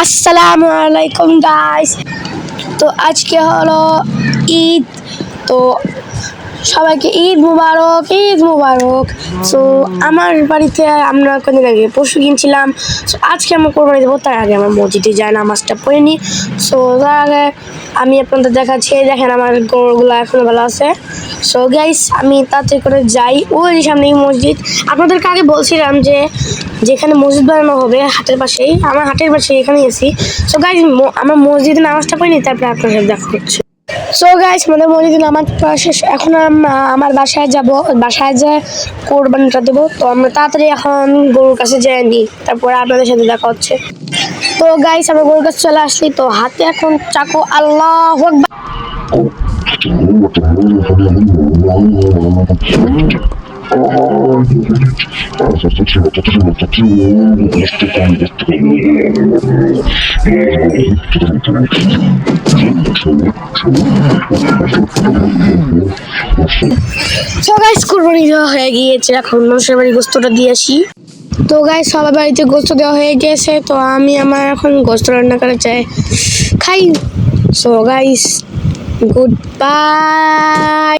আসসালামু আলাইকুম গাইস। তো আজকে হলো ঈদ, তো সবাইকে ঈদ মুবারক। সো আমার বাড়িতে আমরা কদিন আগে পশু কিনছিলাম। সো আজকে আমরা কোরবানি দেবো, তার আগে আমার মসজিদে যায় নামাজটা পড়ে নিই। সো তার আগে আমি আপনাদের দেখাচ্ছি, দেখেন আমার গরুগুলো এখনো ভালো আছে। সো গাইস আমি তাড়াতাড়ি করে যাই, ওই সামনেই মসজিদ। আপনাদেরকে আগে বলছিলাম যে যেখানে মসজিদ বানানো হবে হাটের পাশেই, আমার হাটের পাশে এখানে এসি। সো গাইস আমার মসজিদে নামাজটা পড়ে নিই, তারপরে আপনার সাথে দেখা হচ্ছে। সো গাইস আমাদের মসজিদে নামাজ পড়া শেষ, এখন আমার বাসায় যাব, বাসায় যেয়ে কোরবানিটা দেবো। তো আমরা তাড়াতাড়ি এখন গরুর কাছে যেয়ে নিই, তারপরে আপনাদের সাথে দেখা হচ্ছে। তো গাইস আমরা গরুর কাছে চলে আসলি, তো হাতে এখন চাকু। আল্লাহু আকবার। সো গাইস কুরবানি দেওয়া হয়ে গিয়েছে, এখন মানুষের বাড়ি গোস্তটা দিয়ে আসি। তো গাইস সবার বাড়িতে গোস্ত দেওয়া হয়ে গেছে, তো আমি আমার এখন গোস্ত রান্না করে চাই খাই। So guys good bye.